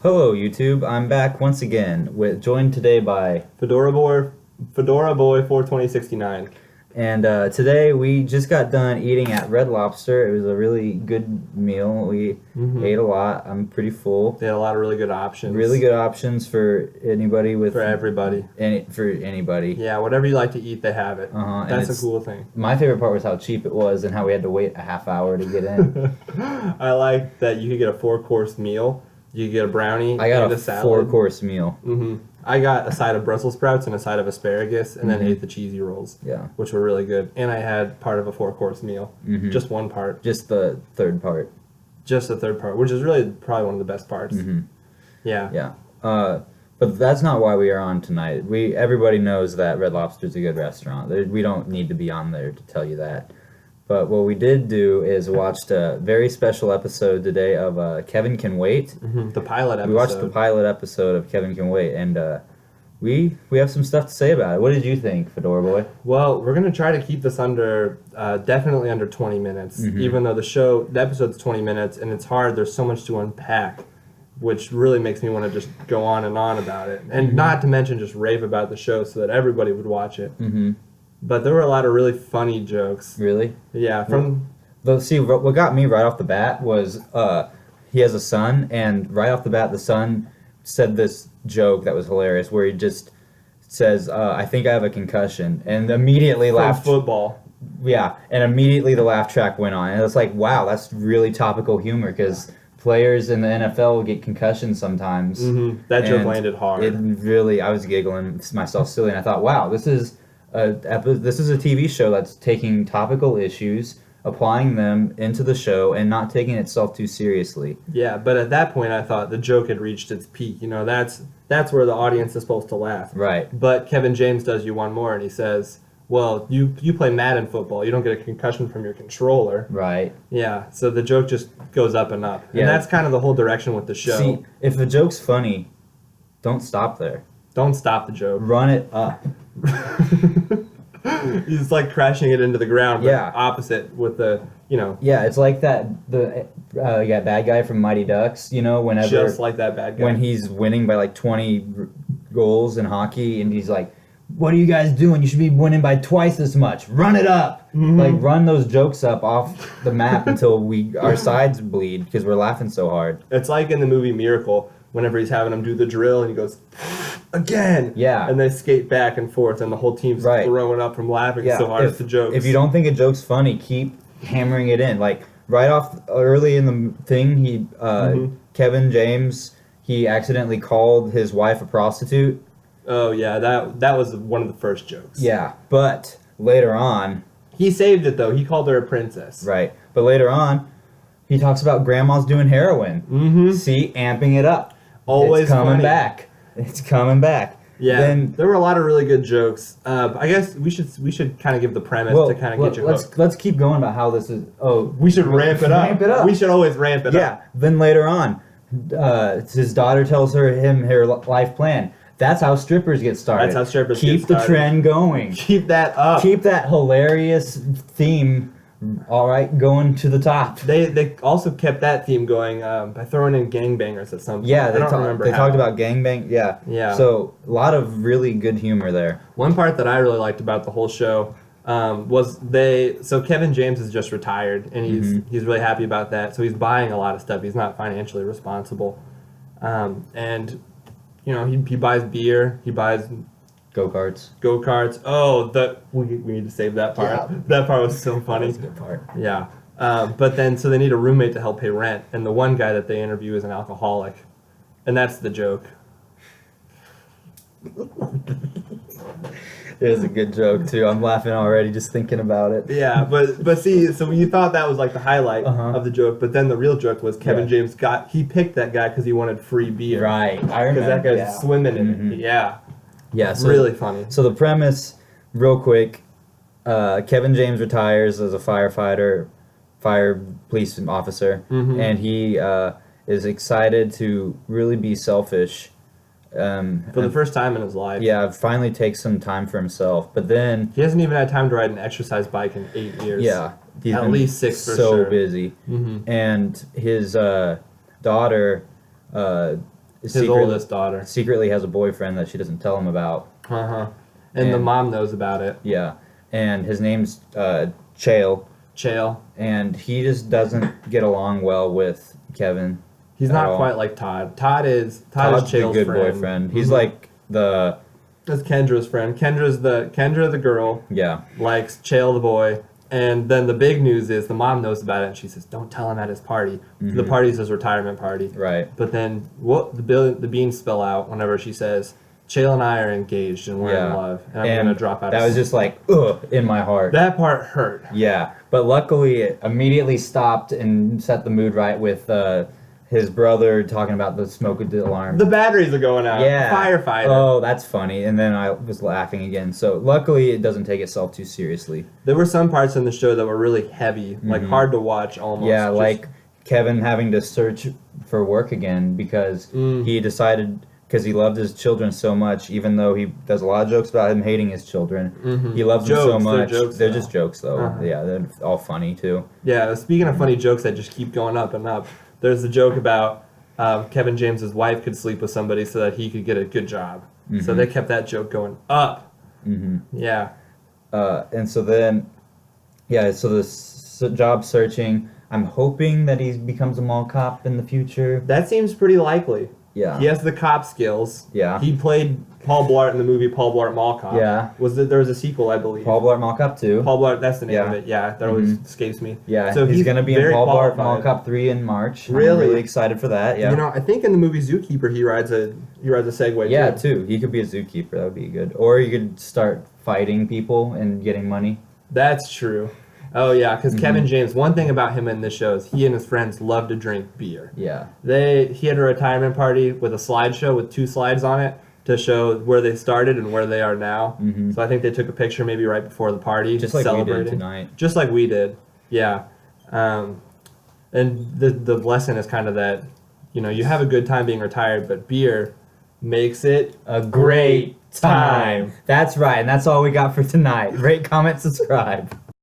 Hello, YouTube. I'm back once again, joined today by Fedora Boy 42069. and today we just got done eating at Red Lobster. It was a really good meal. We ate a lot. I'm pretty full. They had a lot of really good options. Really good options for anybody with for everybody. for anybody. Yeah, whatever you like to eat, they have it. That's a cool thing. My favorite part was how cheap it was and how we had to wait a half hour to get in. I like that you could get a 4-course meal. You could get a brownie I got and a a salad. 4-course meal. I got a side of Brussels sprouts and a side of asparagus, and then ate the cheesy rolls. Yeah. Which were really good. And I had part of a 4-course meal. Just one part. Just the third part. Just the third part, which is really probably one of the best parts. Yeah. Yeah. But that's not why we are on tonight. Everybody knows that Red Lobster is a good restaurant. We don't need to be on there to tell you that. But what we did do is watched a very special episode today of Kevin Can Wait. The pilot episode. We watched the pilot episode of Kevin Can Wait, and we have some stuff to say about it. What did you think, Fedora Boy? Well, we're going to try to keep this definitely under 20 minutes, even though the episode's 20 minutes, and it's hard. There's so much to unpack, which really makes me want to just go on and on about it. And not to mention just rave about the show so that everybody would watch it. But there were a lot of really funny jokes. Really? Yeah. See, what got me right off the bat was he has a son, and right off the bat, the son said this joke that was hilarious, where he just says, "I think I have a concussion," and immediately laughed. Football. Yeah, and immediately the laugh track went on, and it's like, wow, that's really topical humor because players in the NFL get concussions sometimes. That joke and landed hard. It really, I was giggling myself silly, and I thought, wow, this is a TV show that's taking topical issues, applying them into the show, and not taking itself too seriously. Yeah, but at that point, I thought the joke had reached its peak. You know, that's where the audience is supposed to laugh. Right. But Kevin James does you one more, and he says, well, you play Madden football. You don't get a concussion from your controller. Right. Yeah, so the joke just goes up and up. Yeah. And that's kind of the whole direction with the show. See, if the joke's funny, don't stop there. Don't stop the joke. Run it up. He's like crashing it into the ground, but Yeah. opposite with the, Yeah, it's like the bad guy from Mighty Ducks, whenever... just like that bad guy. When he's winning by like 20 goals in hockey, and he's like, what are you guys doing? You should be winning by twice as much. Run it up. Like, run those jokes up off the map until our sides bleed because we're laughing so hard. It's like in the movie Miracle, whenever he's having him do the drill and he goes, again. Yeah. And they skate back and forth and the whole team's throwing up from laughing so hard at the jokes. If you don't think a joke's funny, keep hammering it in. Like, right off early in the thing, Kevin James, he accidentally called his wife a prostitute. Oh, yeah, that was one of the first jokes. Yeah, but later on... He saved it, though. He called her a princess. Right. But later on, he talks about grandma's doing heroin. See, amping it up. Always it's coming funny. back. It's coming back. Yeah, Then, there were a lot of really good jokes. I guess we should kind of give the premise to kind of get you hooked. Let's keep going about how this is... Oh, We should ramp it up. Ramp it up. We should always ramp it up. Yeah. Then later on, his daughter tells her life plan. That's how strippers get started. That's how strippers Keep get started. the trend going. Keep that up. Keep that hilarious theme, all right, going to the top. They also kept that theme going by throwing in gangbangers at some point. Yeah, I don't remember they how. talked about gangbang. Yeah. Yeah. So a lot of really good humor there. One part that I really liked about the whole show was so Kevin James is just retired and he's really happy about that. So he's buying a lot of stuff. He's not financially responsible, and he buys beer. He buys Go-karts. go-karts. Oh, we need to save that part. Yeah. That part was so funny. That's a good part. Yeah. But then, so they need a roommate to help pay rent, and the one guy that they interview is an alcoholic, and that's the joke. It was a good joke too. I'm laughing already just thinking about it. Yeah, but see, so you thought that was like the highlight of the joke, but then the real joke was Kevin James he picked that guy because he wanted free beer. Right. I remember. Because that guy's swimming in it. Yeah. Yeah. So, really funny. So the premise, real quick, Kevin James retires as a fire police officer, and he is excited to really be selfish. For the first time in his life. Yeah, finally takes some time for himself. But then... He hasn't even had time to ride an exercise bike in 8 years. Yeah. He's At been least 6 for so sure. busy. And his daughter his oldest daughter. secretly has a boyfriend that she doesn't tell him about. And the And- mom knows about it. Yeah, and his name's Chael, Chael. and he just doesn't get along well with Kevin. He's at not all. quite like Todd. Todd is Todd's Chael's a good friend. boyfriend. He's Mhm. like the That's Kendra's friend. Kendra the girl yeah. likes Chael the boy. And then the big news is the mom knows about it and she says, "Don't tell him at his party." The party's his retirement party. Right. But then what the beans spill out whenever she says, "Chael and I are engaged and we're in love," and I'm gonna drop out. That was just like in my heart. that part hurt. Yeah, but luckily it immediately stopped and set the mood right with his brother talking about the smoke alarm. The batteries are going out. Yeah. Firefighter. Oh, that's funny. And then I was laughing again. So luckily it doesn't take itself too seriously. There were some parts in the show that were really heavy, like hard to watch almost. Yeah, Just- like Kevin having to search for work again because he decided, because he loved his children so much, even though he does a lot of jokes about him hating his children. He loves them so Jokes, they're much. jokes, They're though. just jokes though. Yeah, they're all funny too. Yeah, speaking of funny jokes that just keep going up and up, there's the joke about Kevin James's wife could sleep with somebody so that he could get a good job. So they kept that joke going up. Yeah. And so then, yeah, so this job searching, I'm hoping that he becomes a mall cop in the future. That seems pretty likely. Yeah. He has the cop skills. Yeah. He played Paul Blart in the movie Paul Blart Mall Cop. Yeah. There was a sequel, I believe. Paul Blart Mall Cop 2. Paul Blart, that's the name Yeah. of it. Yeah, that always escapes me. Yeah, So he's going to be in very Paul Blart qualified. Mall Cop 3 in March. Really? I'm really excited for that. Yeah. You know, I think in the movie Zookeeper he rides a Segway. Yeah, too. too. He could be a zookeeper. That would be good. Or you could start fighting people and getting money. That's true. Oh yeah, because Kevin James. One thing about him in this show is he and his friends love to drink beer. Yeah. He had a retirement party with a slideshow with 2 slides on it to show where they started and where they are now. So I think they took a picture maybe right before the party, Just like we celebrating. did tonight. Just like we did, yeah. And the lesson is kind of that, you know, you have a good time being retired, but beer makes it A great time. That's right. And that's all we got for tonight. Rate, comment, subscribe.